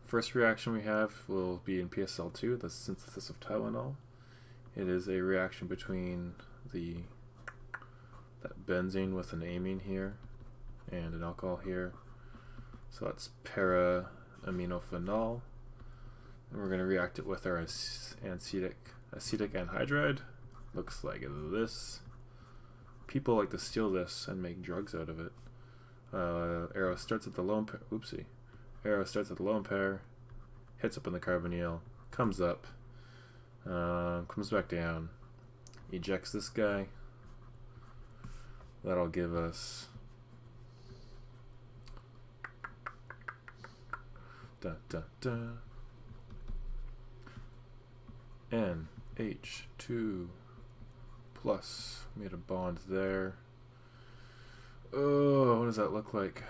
First reaction we have will be in PSL2, the synthesis of Tylenol. It is a reaction between that benzene with an amine here and an alcohol here. So that's para-aminophenol. And we're going to react it with our acetic anhydride. Looks like this. People like to steal this and make drugs out of it. Arrow starts at the lone pair. Oopsie. Arrow starts at the lone pair, hits up in the carbonyl, comes up, comes back down, ejects this guy. That'll give us NH2 plus. Made a bond there. Oh, what does that look like?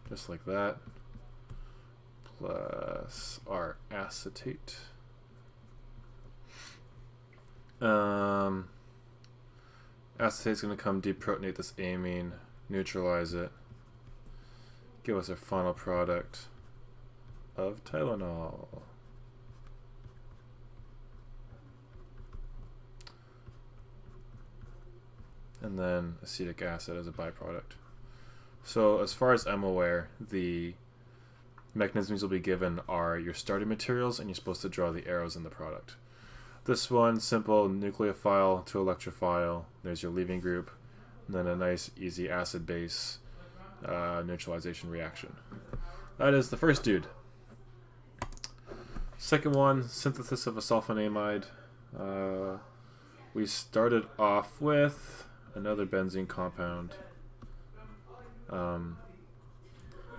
Just like that. Plus our acetate. Acetate's going to come deprotonate this amine, neutralize it, give us our final product of Tylenol. And then acetic acid as a byproduct. So as far as I'm aware, the mechanisms you'll be given are your starting materials, and you're supposed to draw the arrows in the product. This one, simple nucleophile to electrophile. There's your leaving group, and then a nice easy acid-base neutralization reaction. That is the first dude. Second one, synthesis of a sulfonamide. We started off with another benzene compound.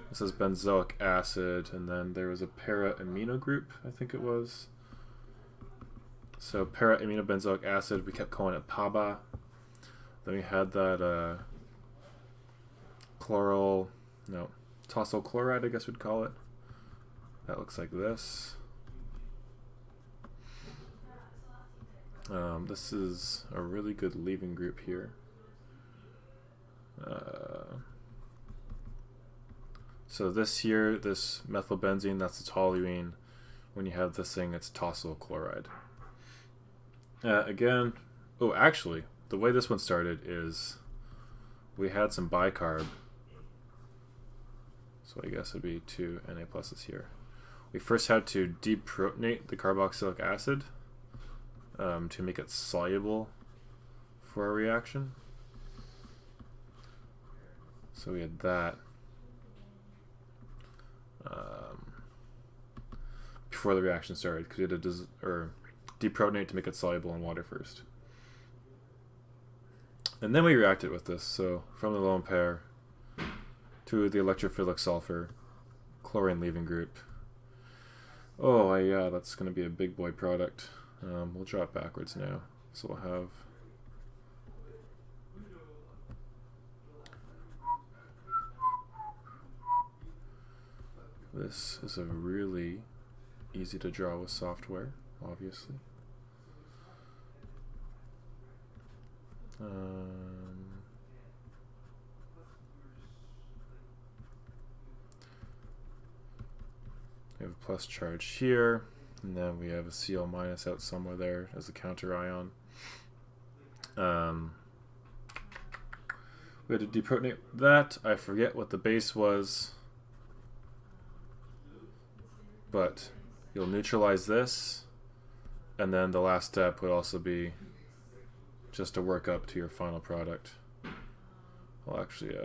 This is benzoic acid, and then there was a para-amino group, I think it was. So para-aminobenzoic acid, we kept calling it PABA. Then we had that tosyl chloride, I guess we'd call it. That looks like this. This is a really good leaving group here. So this here, this methylbenzene, that's the toluene. When you have this thing, it's tosyl chloride. Again, oh, actually, the way this one started is we had some bicarb. So I guess it'd be 2 Na pluses here. We first had to deprotonate the carboxylic acid to make it soluble for our reaction. So we had that. Before the reaction started, because we had to deprotonate to make it soluble in water first. And then we reacted with this, so from the lone pair to the electrophilic sulfur, chlorine leaving group. Oh yeah, that's going to be a big boy product. We'll draw it backwards now. So we'll have this is a really easy to draw with software, obviously. We have a plus charge here, and then we have a Cl minus out somewhere there as a counter ion. We had to deprotonate that. I forget what the base was, but you'll neutralize this, and then the last step would also be just to work up to your final product. I'll actually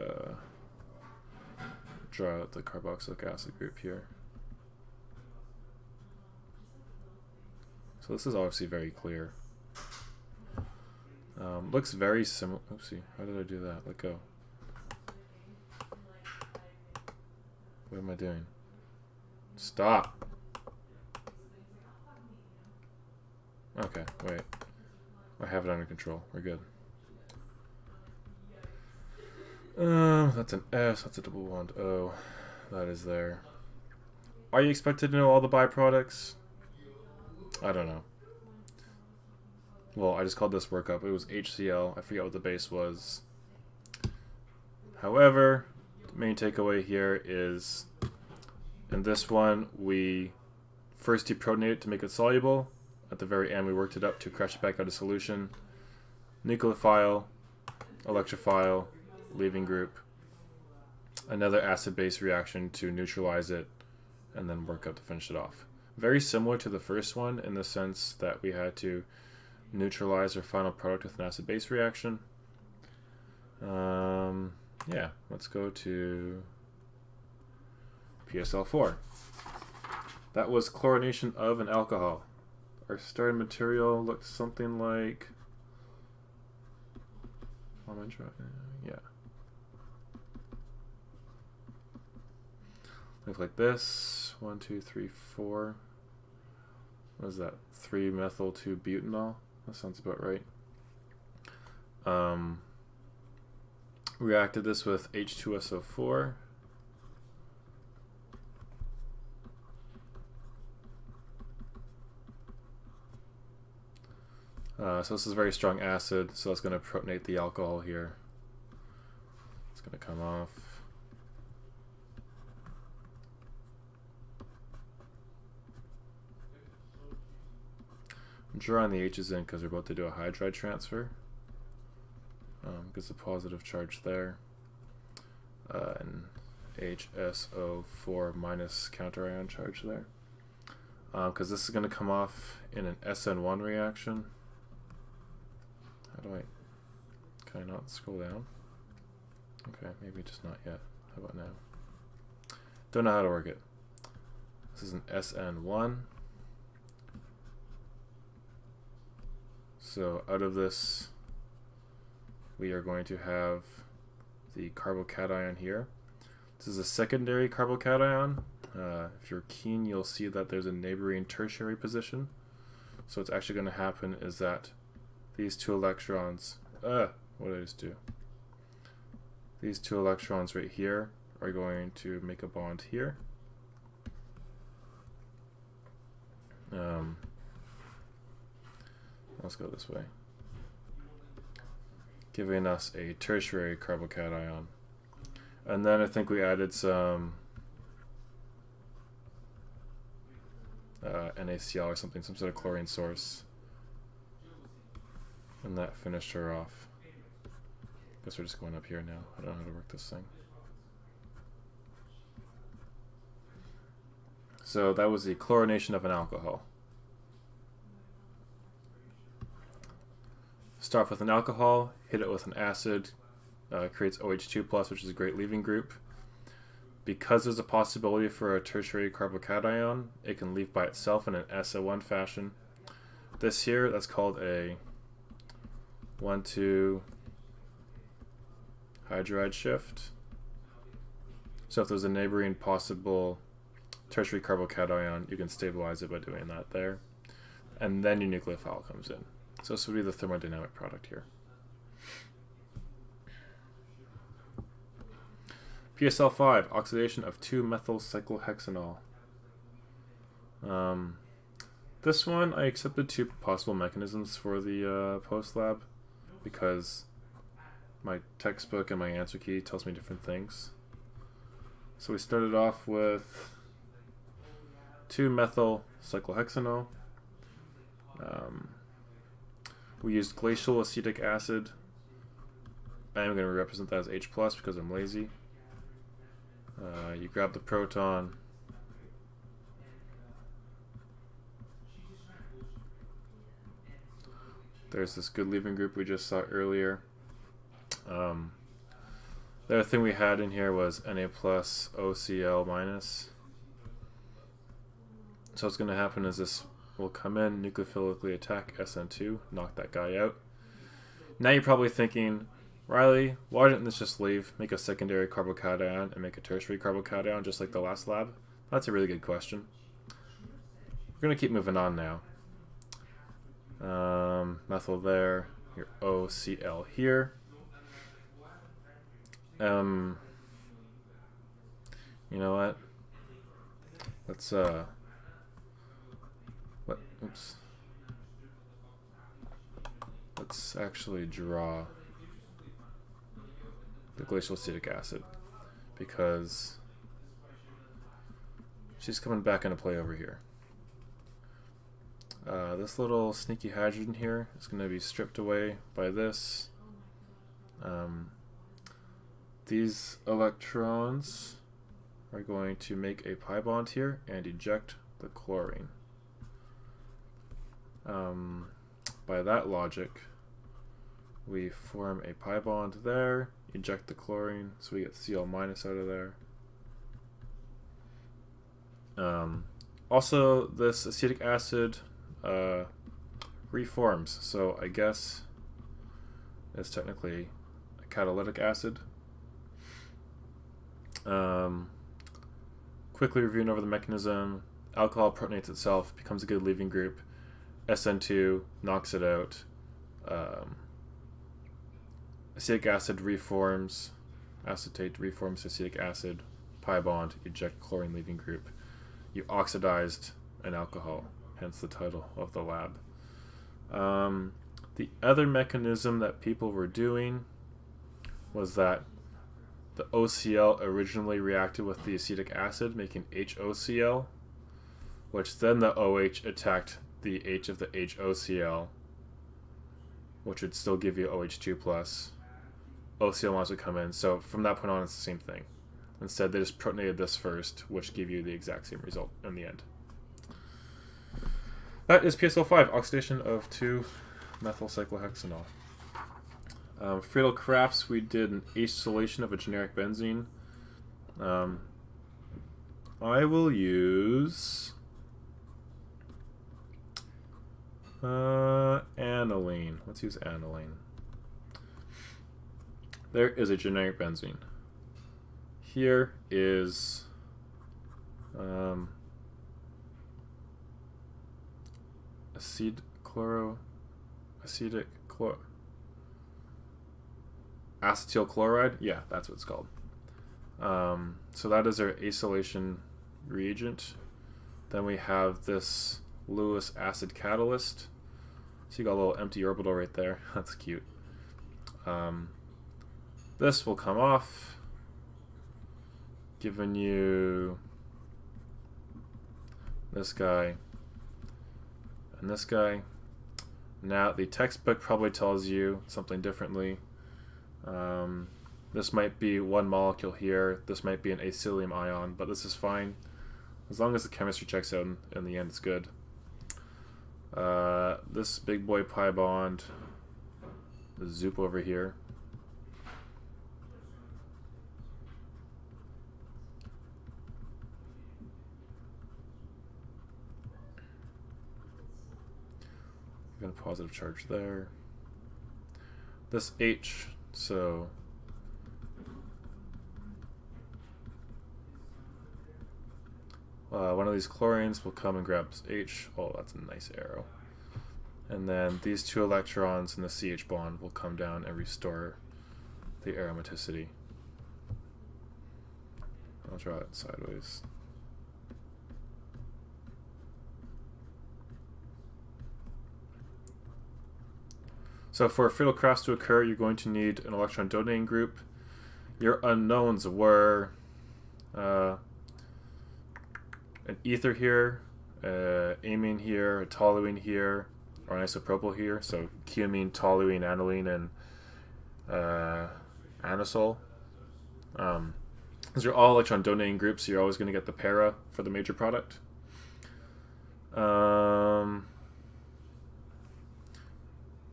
draw out the carboxylic acid group here. So this is obviously very clear. Looks very similar. Oopsie, how did I do that? Let go. What am I doing? Stop! Okay, wait. I have it under control. We're good. That's an S, that's a double bond O. That is there. Are you expected to know all the byproducts? I don't know. Well, I just called this workup. It was HCl. I forget what the base was. However, the main takeaway here is In this one, we first deprotonate it to make it soluble. At the very end, we worked it up to crash it back out of solution. Nucleophile, electrophile, leaving group. Another acid-base reaction to neutralize it, and then work up to finish it off. Very similar to the first one in the sense that we had to neutralize our final product with an acid-base reaction. Yeah, let's go to PSL4. That was chlorination of an alcohol. Our starting material looked something like... Yeah. Look like this. 1, 2, 3, 4. What is that? 3-methyl-2-butanol. That sounds about right. Reacted this with H2SO4. So this is a very strong acid, so that's going to protonate the alcohol here. It's going to come off. I'm drawing the H's in because we're about to do a hydride transfer. Gets a positive charge there. And HSO4 minus counter-ion charge there. Because this is going to come off in an SN1 reaction. How do I... Can I not scroll down? Okay, maybe just not yet. How about now? Don't know how to work it. This is an SN1. So out of this, we are going to have the carbocation here. This is a secondary carbocation. If you're keen, you'll see that there's a neighboring tertiary position. So what's actually going to happen is that these two electrons, what did I just do? These two electrons right here are going to make a bond here. Let's go this way, giving us a tertiary carbocation. And then I think we added some NaCl or something, some sort of chlorine source. And that finished her off. Guess we're just going up here now. I don't know how to work this thing. So that was the chlorination of an alcohol. Start off with an alcohol, hit it with an acid, creates OH2+, which is a great leaving group. Because there's a possibility for a tertiary carbocation, it can leave by itself in an SO1 fashion. This here, that's called a 1,2 hydride shift. So if there's a neighboring possible tertiary carbocation, you can stabilize it by doing that there. And then your nucleophile comes in. So this would be the thermodynamic product here. PSL5, oxidation of 2-methyl-cyclohexanol. This one, I accepted 2 possible mechanisms for the post-lab because my textbook and my answer key tells me different things. So we started off with 2-methyl-cyclohexanol. We used glacial acetic acid. I'm going to represent that as H+ because I'm lazy. You grab the proton. There's this good leaving group we just saw earlier. The other thing we had in here was Na+, OCl-. So what's going to happen is this will come in, nucleophilically attack SN2, knock that guy out. Now you're probably thinking, Riley, why didn't this just leave, make a secondary carbocation and make a tertiary carbocation just like the last lab? That's a really good question. We're going to keep moving on now. Methyl there, your OCl here. You know what? Let's oops. Let's actually draw the glacial acetic acid because she's coming back into play over here. This little sneaky hydrogen here is going to be stripped away by this. These electrons are going to make a pi bond here and eject the chlorine. By that logic, we form a pi bond there, eject the chlorine, so we get Cl minus out of there. Also, this acetic acid reforms, so I guess it's technically a catalytic acid. Quickly reviewing over the mechanism, alcohol protonates itself, becomes a good leaving group, SN2 knocks it out, acetic acid reforms, acetate reforms acetic acid, pi bond, eject chlorine leaving group. You oxidized an alcohol, hence the title of the lab. The other mechanism that people were doing was that the OCl originally reacted with the acetic acid, making HOCl, which then the OH attacked the H of the HOCl, which would still give you OH2+. OCl minus would come in, so from that point on it's the same thing. Instead, they just protonated this first, which gave you the exact same result in the end. That is PSO5, oxidation of 2-methylcyclohexanol. Friedel Crafts, we did an acylation of a generic benzene. I will use aniline. Let's use aniline. There is a generic benzene. Here is acetyl chloride. Yeah, that's what it's called. So that is our acylation reagent. Then we have this Lewis acid catalyst. So you got a little empty orbital right there. That's cute. This will come off, giving you this guy and this guy. Now the textbook probably tells you something differently. This might be one molecule here, this might be an acylium ion, but this is fine. As long as the chemistry checks out in the end, it's good. This big boy pi bond, the Zoop over here. Got a positive charge there. This H, so one of these chlorines will come and grab H. Oh, that's a nice arrow. And then these two electrons in the CH bond will come down and restore the aromaticity. I'll draw it sideways. So for Friedel Crafts to occur, you're going to need an electron donating group. Your unknowns were an ether here, amine here, a toluene here, or an isopropyl here. So cumene, toluene, aniline, and anisole. These are all electron donating groups, so you're always going to get the para for the major product.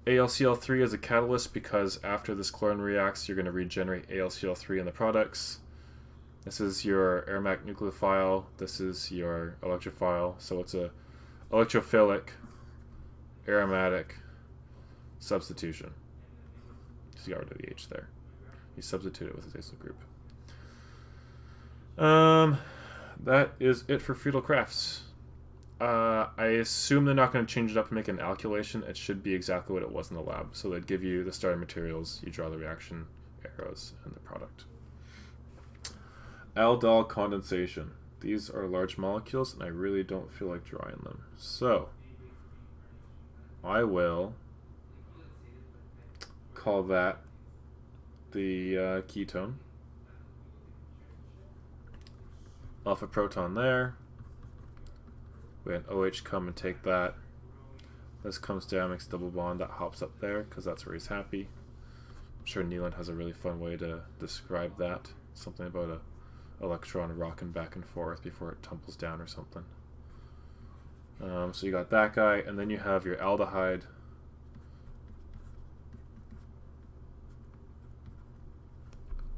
AlCl3 is a catalyst because after this chlorine reacts, you're going to regenerate AlCl3 in the products. This is your aromatic nucleophile. This is your electrophile. So it's a electrophilic aromatic substitution. Just got rid of the H there. You substitute it with this acyl group. That is it for Friedel Crafts. I assume they're not going to change it up and make an alkylation. It should be exactly what it was in the lab. So they'd give you the starting materials, you draw the reaction arrows, and the product. Aldol condensation. These are large molecules, and I really don't feel like drawing them. So I will call that the ketone. Alpha proton there. We had OH come and take that. This comes down, makes a double bond, that hops up there because that's where he's happy. I'm sure Neeland has a really fun way to describe that. Something about a electron rocking back and forth before it tumbles down or something. So you got that guy, and then you have your aldehyde.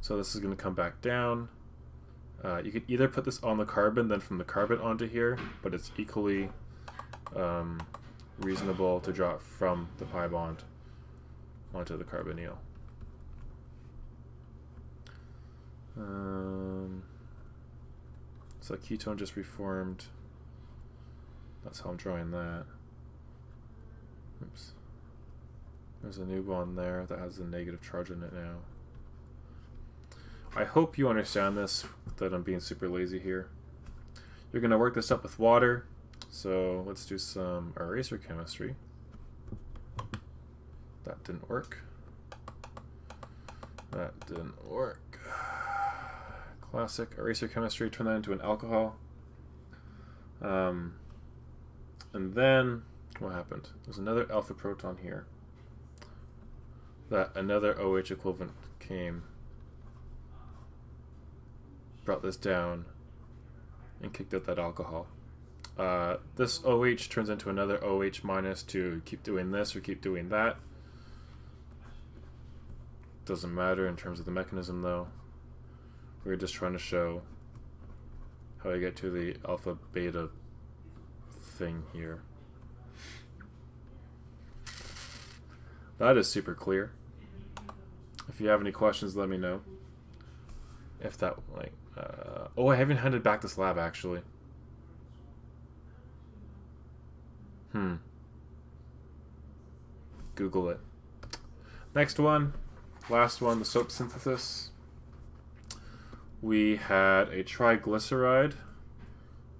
So this is going to come back down. You could either put this on the carbon, then from the carbon onto here, but it's equally reasonable to draw it from the pi bond onto the carbonyl. So ketone just reformed. That's how I'm drawing that. Oops. There's a new bond there that has a negative charge in it now. I hope you understand this, that I'm being super lazy here. You're going to work this up with water. So let's do some eraser chemistry. That didn't work. That didn't work. Classic eraser chemistry, turn that into an alcohol. And then, what happened? There's another alpha proton here. That another OH equivalent came, brought this down, and kicked out that alcohol. This OH turns into another OH minus to keep doing this or keep doing that. Doesn't matter in terms of the mechanism though. We're just trying to show how I get to the alpha beta thing here. That is super clear. If you have any questions, let me know. If that, like, oh, I haven't handed back this lab actually. Google it. Next one, last one, the soap synthesis. We had a triglyceride,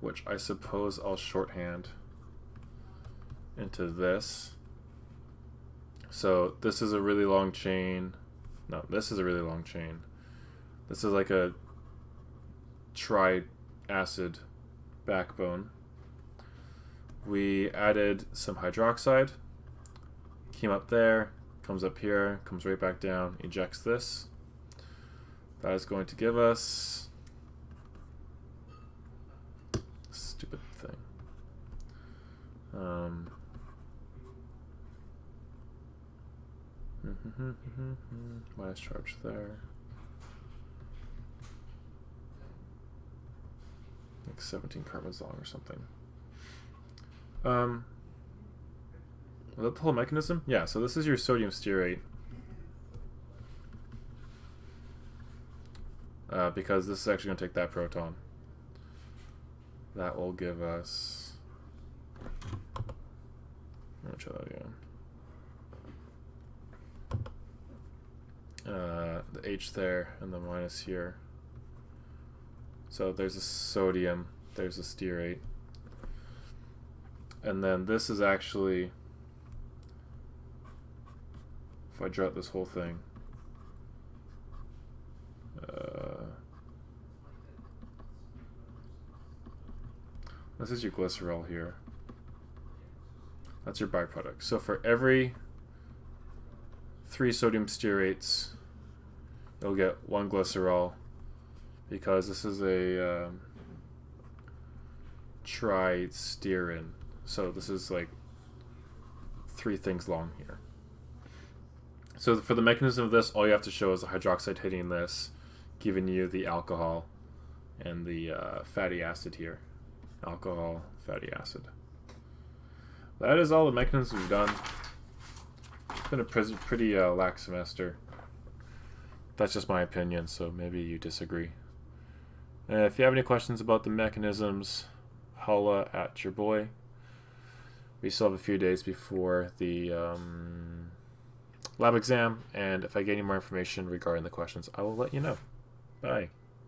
which I suppose I'll shorthand into this. So this is a really long chain. No, this is a really long chain. This is like a triacid backbone. We added some hydroxide. Came up there, comes up here, comes right back down, ejects this. That is going to give us stupid thing. Minus charge there. Like 17 carbons long or something. Was that the whole mechanism? Yeah, so this is your sodium stearate. Because this is actually going to take that proton. That will give us... Let me try that again. The H there and the minus here. So there's a sodium, there's a stearate. And then this is actually, if I draw out this whole thing, this is your glycerol here. That's your byproduct. So for every 3 sodium stearates, you'll get 1 glycerol, because this is a tristearin. So this is like 3 things long here. So for the mechanism of this, all you have to show is the hydroxide hitting this, giving you the alcohol and the fatty acid here. Alcohol, fatty acid. That is all the mechanisms we've done. It's been a pretty lax semester. That's just my opinion, so maybe you disagree. If you have any questions about the mechanisms, holla at your boy. We still have a few days before the lab exam, and if I get any more information regarding the questions, I will let you know. Bye.